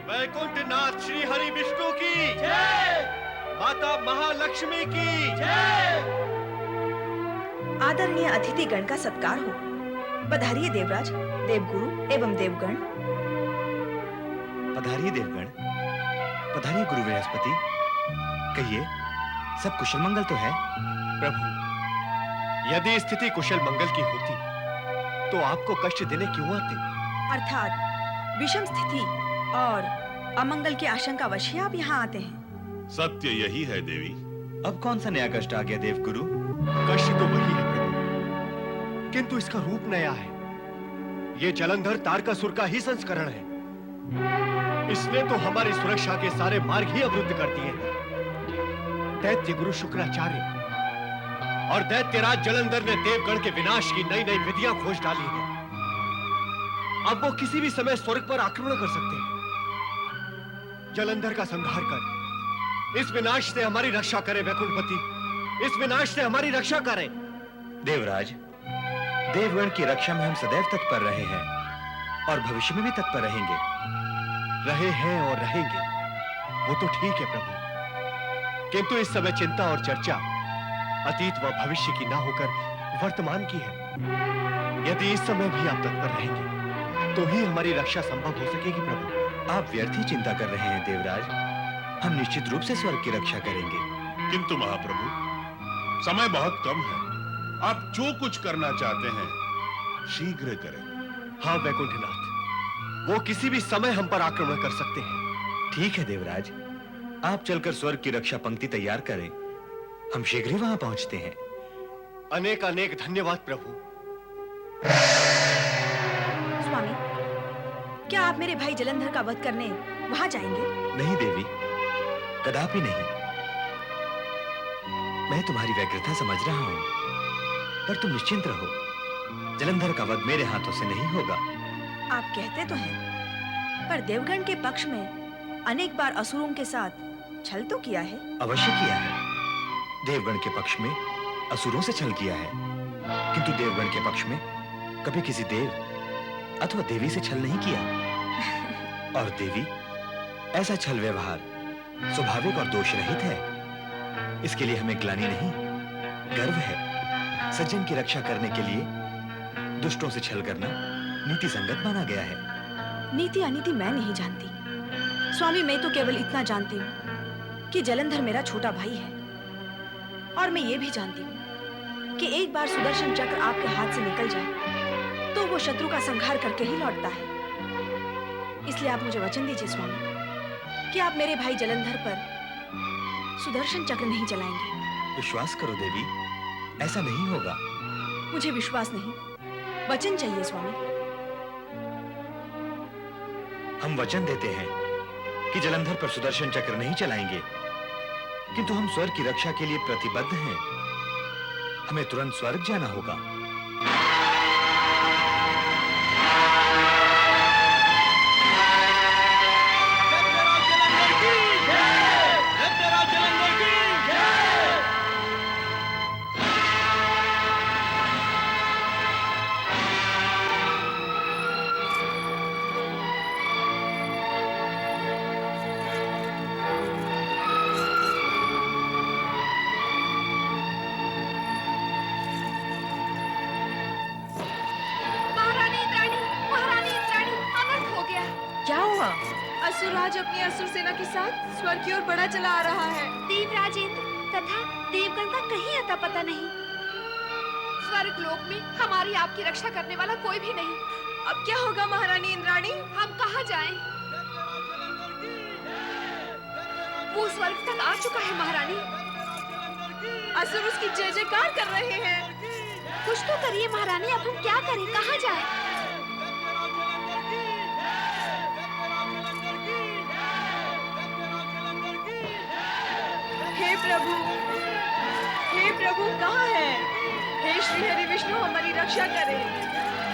वैकुंठनाथ श्री हरि विष्णु की जय, माता महालक्ष्मी की जय। आदरणीय अतिथि गण का सत्कार हो। पधारिए देवराज, देवगुरु एवं देवगण। पधारिए देवगण, पधारिए गुरु बृहस्पति। कहिए, सब कुशल मंगल तो है? प्रभु, यदि स्थिति कुशल मंगल की होती तो आपको कष्ट देने क्यों आते? अर्थात विषम स्थिति और अमंगल की आशंका वश ही आप यहाँ आते हैं। सत्य यही है देवी। अब कौन सा नया कष्ट आ गया देवगुरु? कष्ट तो वही है प्रभु, किंतु इसका रूप नया है। ये जलंधर तारकासुर का ही संस्करण है। इसने तो हमारी सुरक्षा के सारे मार्ग ही अवरुद्ध कर दिए हैं। दैत्य गुरु शुक्राचार्य और दैत्यराज जलंधर ने देवगण के विनाश की नई नई विधियां खोज डाली हैं। अब वो किसी भी समय स्वर्ग पर आक्रमण कर सकते हैं। जलंधर का संहार कर इस विनाश से हमारी रक्षा करें वैकुंठपति, इस विनाश से हमारी रक्षा करें। देवराज, देवगण की रक्षा में हम सदैव तत्पर रहे हैं और भविष्य में भी तत्पर रहेंगे। रहे हैं और रहेंगे, वो तो ठीक है प्रभु, किंतु इस समय चिंता और चर्चा अतीत व भविष्य की ना होकर वर्तमान की है। यदि इस समय भी आप तत्पर रहेंगे तो ही हमारी रक्षा संभव हो सकेगी प्रभु। आप व्यर्थ ही चिंता कर रहे हैं देवराज। हम निश्चित रूप से स्वर्ग की रक्षा करेंगे। किंतु महाप्रभु, समय बहुत कम है। आप जो कुछ करना चाहते हैं शीघ्र करें। हाँ वैकुंठनाथ, वो किसी भी समय हम पर आक्रमण कर सकते हैं। ठीक है देवराज, आप चलकर स्वर्ग की रक्षा पंक्ति तैयार करें। हम शीघ्र ही वहां पहुंचते हैं। अनेक अनेक धन्यवाद प्रभु। स्वामी, क्या आप मेरे भाई जलंधर का वध करने वहां जाएंगे? नहीं देवी, कदापि नहीं। मैं तुम्हारी व्यग्रता समझ रहा हूं, पर तुम निश्चिंत रहो, जलंधर का वध मेरे हाथों से नहीं होगा। आप कहते तो हैं, पर देवगण के पक्ष में अनेक बार असुरों के साथ छल तो किया है। अवश्य किया है। देवगण के पक्ष में असुरों से छल किया है, किंतु देवगण के पक्ष में कभी किसी देव अथवा देवी से छल नहीं किया। और देवी, ऐसा छल व्यवहार स्वाभाविक और दोष रहित है। इसके लिए हमें ग्लानि नहीं, गर्व है। सज्जन की रक्षा करने के लिए दुष्टों से छल करना नीति संगत माना गया है। नीति अनीति मैं नहीं जानती स्वामी, मैं तो केवल इतना जानती हूँ कि जलंधर मेरा छोटा भाई है। और मैं ये भी जानती हूँ कि एक बार सुदर्शन चक्र आपके हाथ से निकल जाए तो वो शत्रु का संहार करके ही लौटता है। इसलिए आप मुझे वचन दीजिए स्वामी कि आप मेरे भाई जलंधर पर सुदर्शन चक्र नहीं चलाएंगे। विश्वास करो देवी, ऐसा नहीं होगा। मुझे विश्वास नहीं, वचन चाहिए स्वामी। हम वचन देते हैं कि जलंधर पर सुदर्शन चक्र नहीं चलाएंगे, किंतु हम स्वर्ग की रक्षा के लिए प्रतिबद्ध हैं। हमें तुरंत स्वर्ग जाना होगा। असुरराज अपनी असुर सेना के साथ स्वर्ग की ओर बढ़ा चला आ रहा है। देवराज इंद्र तथा देवगण का कहीं अता पता नहीं। स्वर्ग लोक में हमारी आपकी रक्षा करने वाला कोई भी नहीं। अब क्या होगा महारानी इंद्राणी? हम कहाँ जाएं? वो स्वर्ग तक आ चुका है महारानी। असुर उसकी जय जयकार कर रहे हैं। कुछ तो करिए महारानी, अब हम क्या करें, कहाँ जाएं? हे प्रभु कहाँ है? हे श्री हरि विष्णु, हमारी रक्षा करें,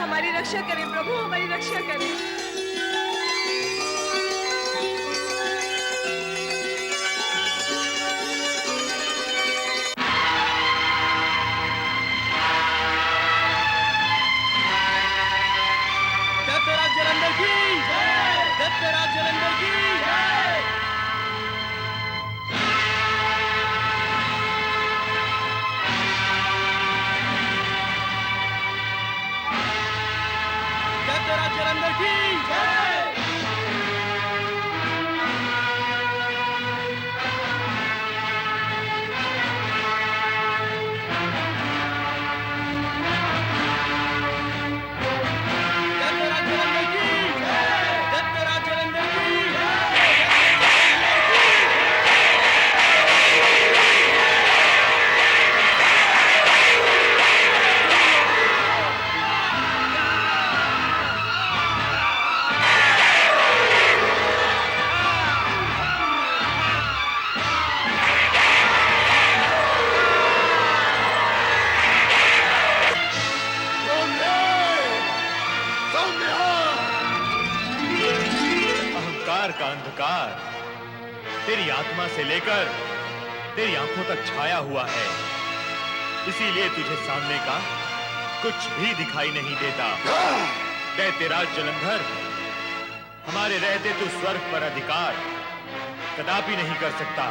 हमारी रक्षा करें प्रभु, हमारी रक्षा करें। दैत्यराज जलंधर की जय, दैत्यराज जलंधर की का अंधकार तेरी आत्मा से लेकर तेरी आंखों तक छाया हुआ है, इसीलिए तुझे सामने का कुछ भी दिखाई नहीं देता। दैत्यराज जलंधर, हमारे रहते तू स्वर्ग पर अधिकार कदापि नहीं कर सकता।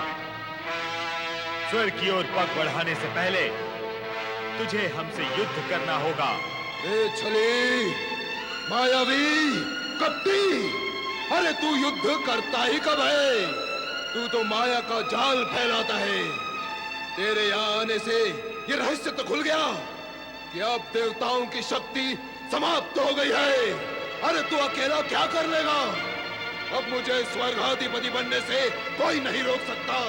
स्वर्ग की ओर पग बढ़ाने से पहले तुझे हमसे युद्ध करना होगा। ए छली, मायावी, कपटी, अरे तू युद्ध करता ही कब है? तू तो माया का जाल फैलाता है। तेरे यहाँ आने से ये रहस्य तो खुल गया कि अब देवताओं की शक्ति समाप्त हो गई है। अरे तू अकेला क्या कर लेगा? अब मुझे स्वर्गाधिपति बनने से कोई नहीं रोक सकता।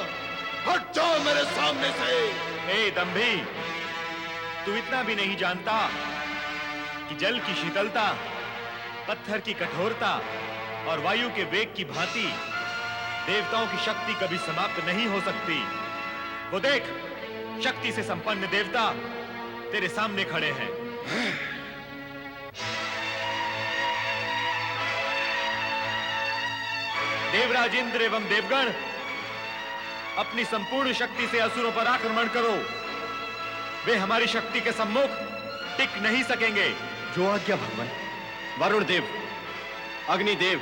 हट जाओ मेरे सामने से। ए दंभी, तू इतना भी नहीं जानता कि जल की शीतलता, पत्थर की कठोरता और वायु के वेग की भांति देवताओं की शक्ति कभी समाप्त नहीं हो सकती। वो देख, शक्ति से संपन्न देवता तेरे सामने खड़े हैं। देवराज इंद्र एवं देवगण, अपनी संपूर्ण शक्ति से असुरों पर आक्रमण करो। वे हमारी शक्ति के सम्मुख टिक नहीं सकेंगे। जो आज्ञा भगवान। वरुण देव, अग्निदेव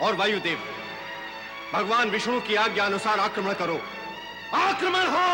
और वायुदेव, भगवान विष्णु की आज्ञा अनुसार आक्रमण करो। आक्रमण हो!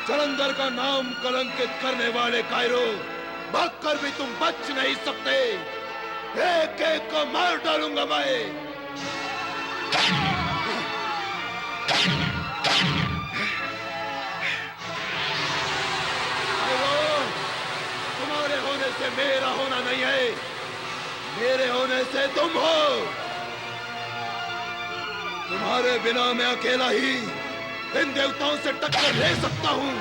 जलंधर का नाम कलंकित करने वाले कायरो, भागकर भी तुम बच नहीं सकते। एक एक को मार डालूंगा मैं। तुम्हारे होने से मेरा होना नहीं है, मेरे होने से तुम हो। तुम्हारे बिना मैं अकेला ही इन देवताओं से टक्कर ले सकता हूं।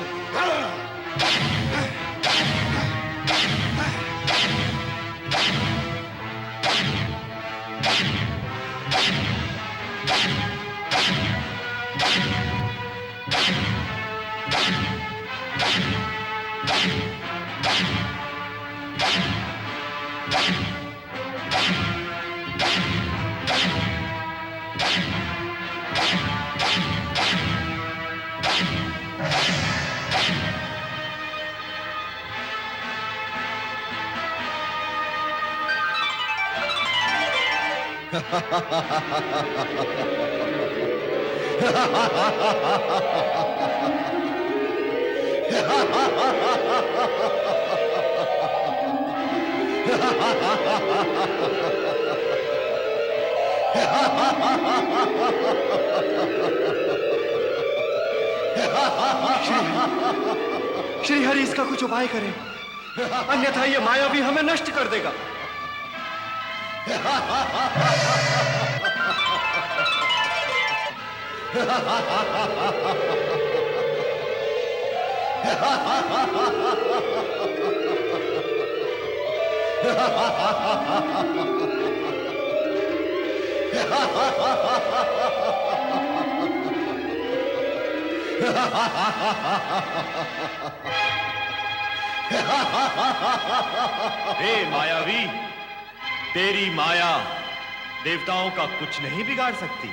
श्री हरि इसका कुछ उपाय करें, अन्यथा ये मायावी हमें नष्ट कर देगा। हे मायावी, तेरी माया देवताओं का कुछ नहीं बिगाड़ सकती।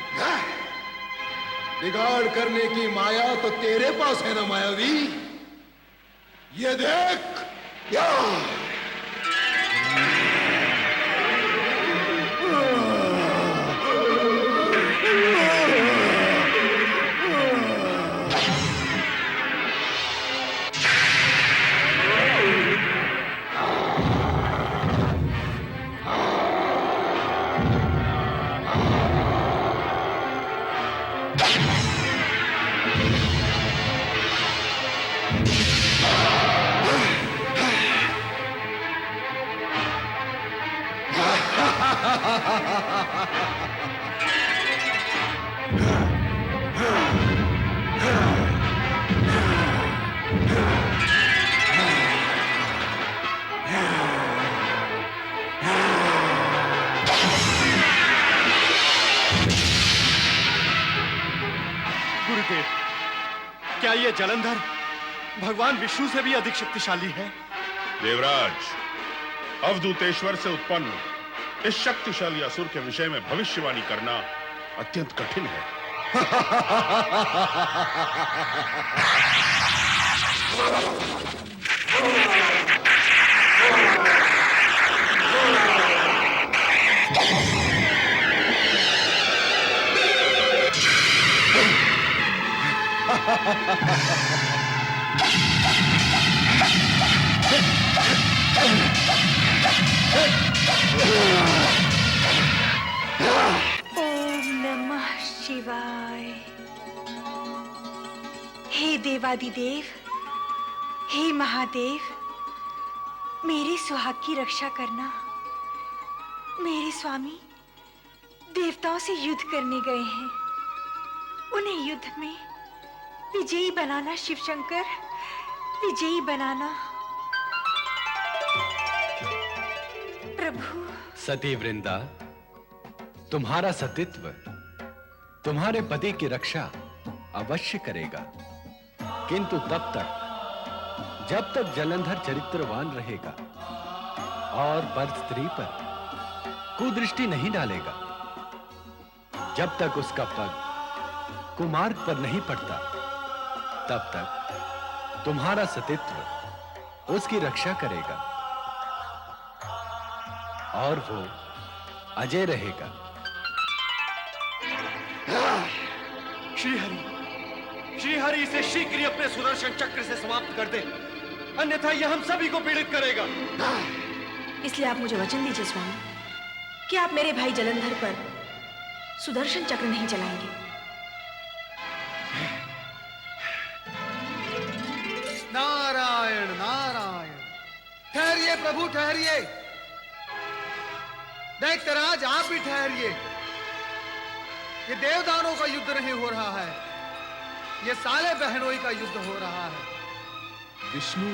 बिगाड़ करने की माया तो तेरे पास है ना मायावी। ये देख या गुरुदेव, क्या ये जलंधर भगवान विष्णु से भी अधिक शक्तिशाली है? देवराज, अवधूतेश्वर से उत्पन्न इस शक्तिशाली असुर के विषय में भविष्यवाणी करना अत्यंत कठिन है। ओम नमः शिवाय। हे देवादिदेव, हे महादेव, मेरे सुहाग की रक्षा करना। मेरे स्वामी देवताओं से युद्ध करने गए हैं। उन्हें युद्ध में विजयी बनाना शिव शंकर, विजयी बनाना। प्रभु। सती वृंदा, तुम्हारा सतीत्व तुम्हारे पति की रक्षा अवश्य करेगा, किंतु तब तक जब तक जलंधर चरित्रवान रहेगा और पर स्त्री पर कुदृष्टि नहीं डालेगा, जब तक उसका पग कुमार्ग पर नहीं पड़ता, तब तक तुम्हारा सतीत्व उसकी रक्षा करेगा और वो अजय रहेगा। श्रीहरि इसे शीघ्र ही अपने सुदर्शन चक्र से समाप्त कर दे, अन्यथा यह हम सभी को पीड़ित करेगा। इसलिए आप मुझे वचन दीजिए स्वामी कि आप मेरे भाई जलंधर पर सुदर्शन चक्र नहीं चलाएंगे। नारायण नारायण। ठहरिए प्रभु, ठहरिए। दैत्यराज, आप भी ठहरिए। ये देवदानों का युद्ध नहीं हो रहा है, ये साले बहनोई का युद्ध हो रहा है। विष्णु,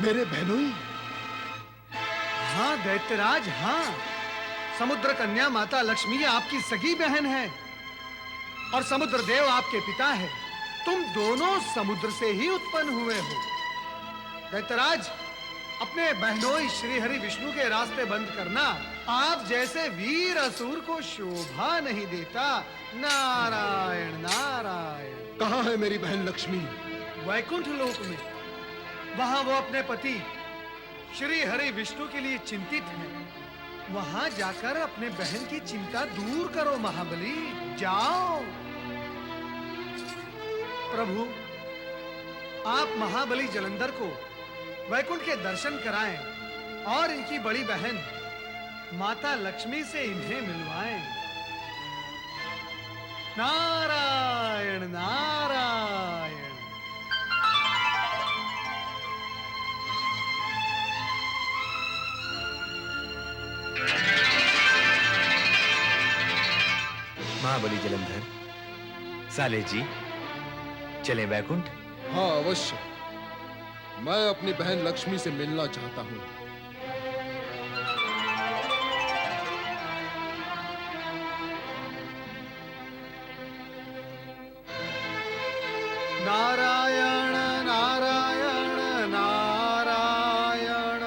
मेरे बहनोई? हाँ दैत्यराज, हाँ। समुद्र कन्या माता लक्ष्मी आपकी सगी बहन है और समुद्र देव आपके पिता है। तुम दोनों समुद्र से ही उत्पन्न हुए हो। दैत्यराज, अपने बहनोई श्रीहरि विष्णु के रास्ते बंद करना आप जैसे वीर असुर को शोभा नहीं देता। नारायण नारायण। कहाँ है मेरी बहन लक्ष्मी? वैकुंठ लोक में। वहां वो अपने पति श्री हरि विष्णु के लिए चिंतित हैं। वहां जाकर अपने बहन की चिंता दूर करो महाबली, जाओ। प्रभु, आप महाबली जलंधर को वैकुंठ के दर्शन कराएं और इनकी बड़ी बहन माता लक्ष्मी से इन्हें मिलवाएं। नारायण नारायण। महाबली जलंधर, साले जी, चले वैकुंठ? हाँ अवश्य। मैं अपनी बहन लक्ष्मी से मिलना चाहता हूँ। नारायण नारायण नारायण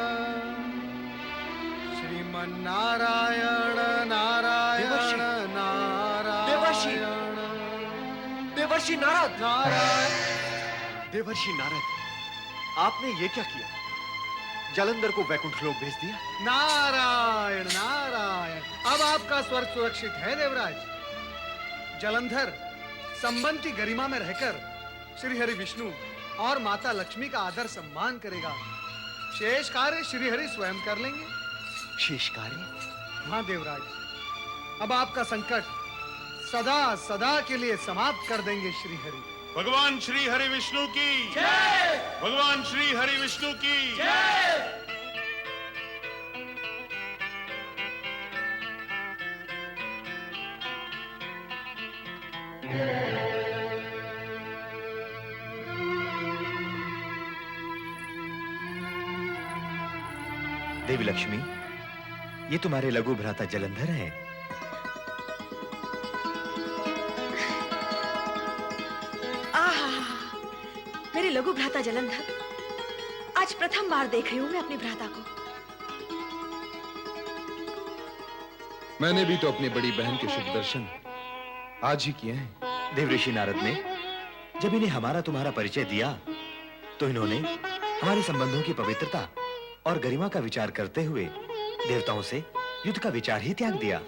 श्रीमन नारायण नारायण नारायण देवर्षि नारद, नारायण। देवर्षि नारद, आपने ये क्या किया? जलंधर को वैकुंठ लोक भेज दिया? नारायण नारायण, अब आपका स्वर्ग सुरक्षित है देवराज। जलंधर संबंध की गरिमा में रहकर श्री हरि विष्णु और माता लक्ष्मी का आदर सम्मान करेगा। शेष कार्य श्री हरि स्वयं कर लेंगे। शेष कार्य? हाँ देवराज, अब आपका संकट सदा सदा के लिए समाप्त कर देंगे श्री हरि। भगवान श्री हरि विष्णु की जय। भगवान श्री हरि विष्णु की जय। देवी लक्ष्मी, ये तुम्हारे लघु भ्राता जलंधर हैं। मेरे लघु भ्राता जलंधर, आज प्रथम बार देख रही हूं मैं अपने भ्राता को। मैंने भी तो अपनी बड़ी बहन के शुभ दर्शन आज ही किए हैं। देवऋषि नारद ने जब इन्हें हमारा तुम्हारा परिचय दिया तो इन्होंने हमारे संबंधों की पवित्रता और गरिमा का विचार करते हुए देवताओं से युद्ध का विचार ही त्याग दिया।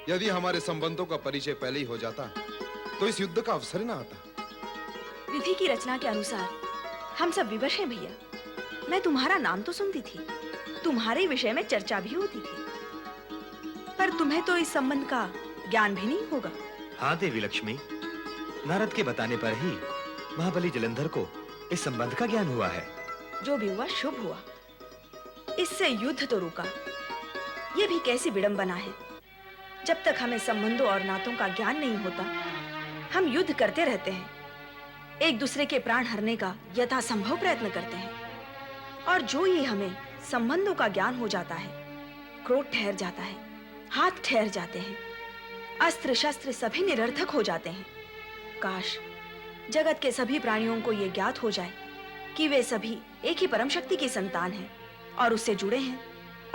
यदि हमारे संबंधों का परिचय पहले ही हो जाता तो इस युद्ध का अवसर ही ना आता। विधि की रचना के अनुसार हम सब विवश हैं भैया। मैं तुम्हारा नाम तो सुनती थी, तुम्हारे विषय में चर्चा भी होती थी, पर तुम्हें तो इस संबंध का ज्ञान भी नहीं होगा। हाँ देवी लक्ष्मी, नारद के बताने पर ही महाबली जलंधर को इस संबंध का ज्ञान हुआ है। जो भी हुआ शुभ हुआ। इससे युद्ध तो रुका। ये भी कैसी विडंबना है, जब तक हमें संबंधों और नातों का ज्ञान नहीं होता हम युद्ध करते रहते हैं, एक दूसरे के प्राण हरने का यथासंभव प्रयत्न करते हैं, और जो ये हमें संबंधों का ज्ञान हो जाता है, क्रोध ठहर जाता है, हाथ ठहर जाते हैं, अस्त्र शस्त्र सभी निरर्थक हो जाते हैं। काश जगत के सभी प्राणियों को ये ज्ञात हो जाए कि वे सभी एक ही परम शक्ति की संतान हैं और उससे जुड़े हैं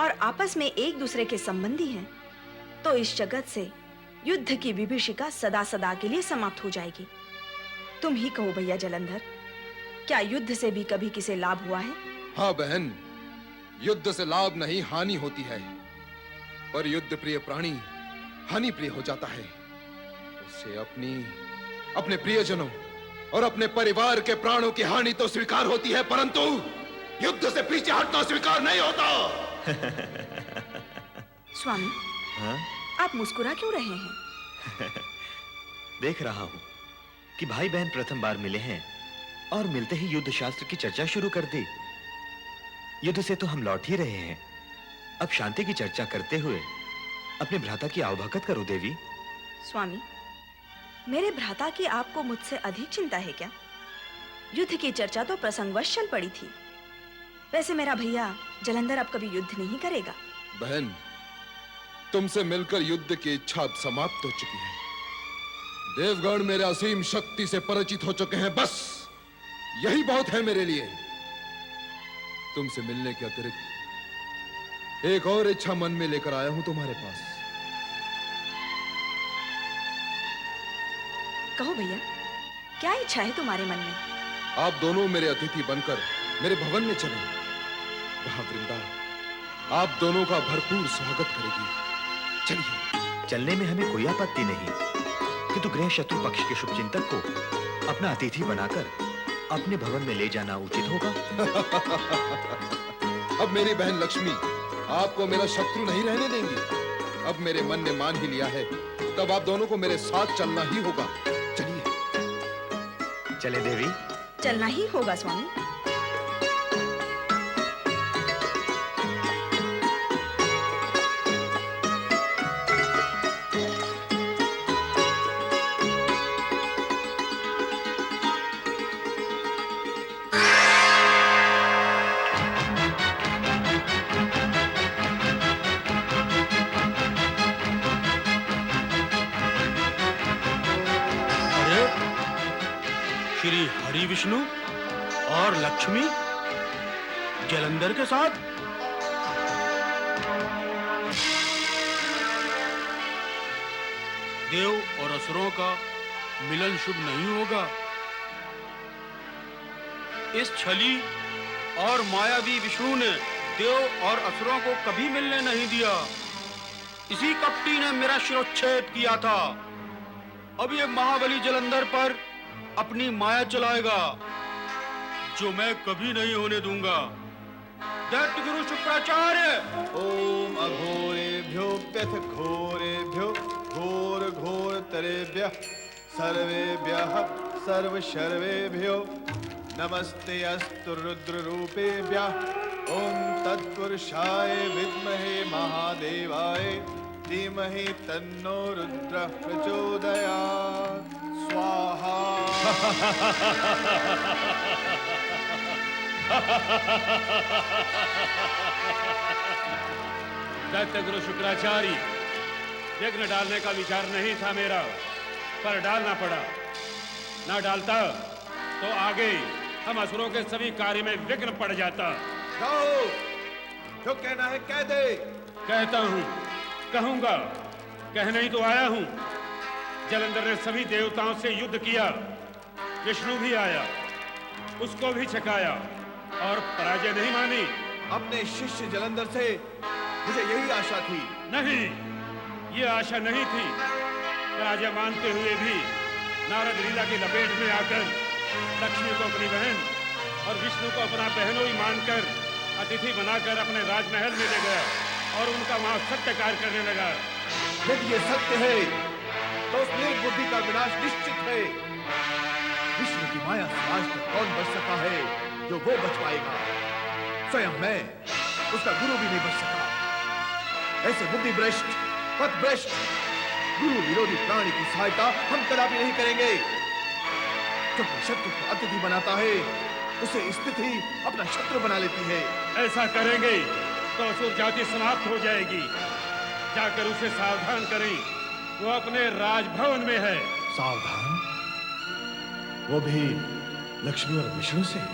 और आपस में एक दूसरे के संबंधी हैं, तो इस जगत से युद्ध की विभीषिका सदा सदा के लिए समाप्त हो जाएगी। तुम ही कहो भैया जलंधर, क्या युद्ध से भी कभी किसे लाभ हुआ है? हाँ बहन, युद्ध से लाभ नहीं हानि होती है, पर युद्ध प्रिय प्राणी हानि प्रिय हो जाता है। उससे अपने प्रियजनों और अपने परिवार के प्राणों की हानि तो स्वीकार होती है, परंतु युद्ध से पीछे हटना स्वीकार नहीं होता। स्वामी, हाँ? आप मुस्कुरा क्यों रहे हैं? देख रहा हूं कि भाई बहन प्रथम बार मिले हैं और मिलते ही युद्ध शास्त्र की चर्चा शुरू कर दी। युद्ध से तो हम लौट ही रहे हैं, अब शांति की चर्चा करते हुए अपने भ्राता की आवभगत करो देवी। स्वामी, मेरे भ्राता की आपको मुझसे अधिक चिंता है क्या? युद्ध की चर्चा तो प्रसंगवश चल पड़ी थी। वैसे मेरा भैया जलंधर अब कभी युद्ध नहीं करेगा। बहन, तुमसे मिलकर युद्ध की इच्छा अब समाप्त हो चुकी है। देवगण मेरे असीम शक्ति से परिचित हो चुके हैं, बस यही बहुत है मेरे लिए। तुमसे मिलने के अतिरिक्त एक और इच्छा मन में लेकर आया हूं तुम्हारे पास। कहो भैया, क्या इच्छा है तुम्हारे मन में? आप दोनों मेरे अतिथि बनकर मेरे भवन में चलें। वहां वृंदा आप दोनों का भरपूर स्वागत करेगी। चलिए। चलने में हमें कोई आपत्ति नहीं, किंतु गृह शत्रु पक्ष के शुभचिंतक को अपना अतिथि बनाकर अपने भवन में ले जाना उचित होगा। अब मेरी बहन लक्ष्मी आपको मेरा शत्रु नहीं रहने देंगी। अब मेरे मन ने मान ही लिया है, तब आप दोनों को मेरे साथ चलना ही होगा। चलिए। चले देवी। चलना ही होगा स्वामी। श्री हरि विष्णु और लक्ष्मी जलंधर के साथ? देव और असुरों का मिलन शुभ नहीं होगा। इस छली और मायावी विष्णु ने देव और असुरों को कभी मिलने नहीं दिया। इसी कपटी ने मेरा शिरोच्छेद किया था। अब ये महाबली जलंधर पर अपनी माया चलाएगा, जो मैं कभी नहीं होने दूंगा। दैत्य गुरु शुक्राचार्य। ओम अघोरेभ्योऽप्यथ घोरेभ्यो घोर घोरतरेभ्यः सर्वेभ्यः सर्वशर्वेभ्यो नमस्ते अस्तु रुद्ररूपेभ्यः। ओम तत्पुरुषाय विद्महे महादेवाय धीमहि तन्नो रुद्रः प्रचोदयात्। स्वाहा। दैत्य गुरु शुक्राचार्य, यज्ञ डालने का विचार नहीं था मेरा, पर डालना पड़ा। ना डालता तो आगे हम असुरों के सभी कार्य में विघ्न पड़ जाता। जाओ, जो कहना है कह दे। कहता हूं, कहूंगा, कहने ही तो आया हूं। जलंधर ने सभी देवताओं से युद्ध किया, विष्णु भी आया, उसको भी छकाया और पराजय नहीं मानी। अपने शिष्य जलंधर से मुझे यही आशा थी। नहीं, ये आशा नहीं थी। पराजय मानते हुए भी नारद लीला की लपेट में आकर लक्ष्मी को अपनी बहन और विष्णु को अपना बहनोई मानकर अतिथि बनाकर अपने राजमहल में ले गया और उनका वहां सत्कार करने लगा। यदि ये सत्य है तो उस निर्बुद्धि का विनाश निश्चित है। विष्णु की माया से आज तक कौन बच सका है जो वो बच पाएगा? स्वयं मैं, उसका गुरु भी नहीं बच सका। ऐसे बुद्धि भ्रष्ट, पथ भ्रष्ट, गुरु विरोधी प्राणी की सहायता हम कदापि नहीं करेंगे। जो अपने शत्रु को अतिथि बनाता है, उसे स्थिति अपना शत्रु बना लेती है। ऐसा करेंगे तो असुर जाति समाप्त हो जाएगी। जाकर उसे सावधान करें, वो अपने राजभवन में है। सावधान? वो भी लक्ष्मी और विष्णु से?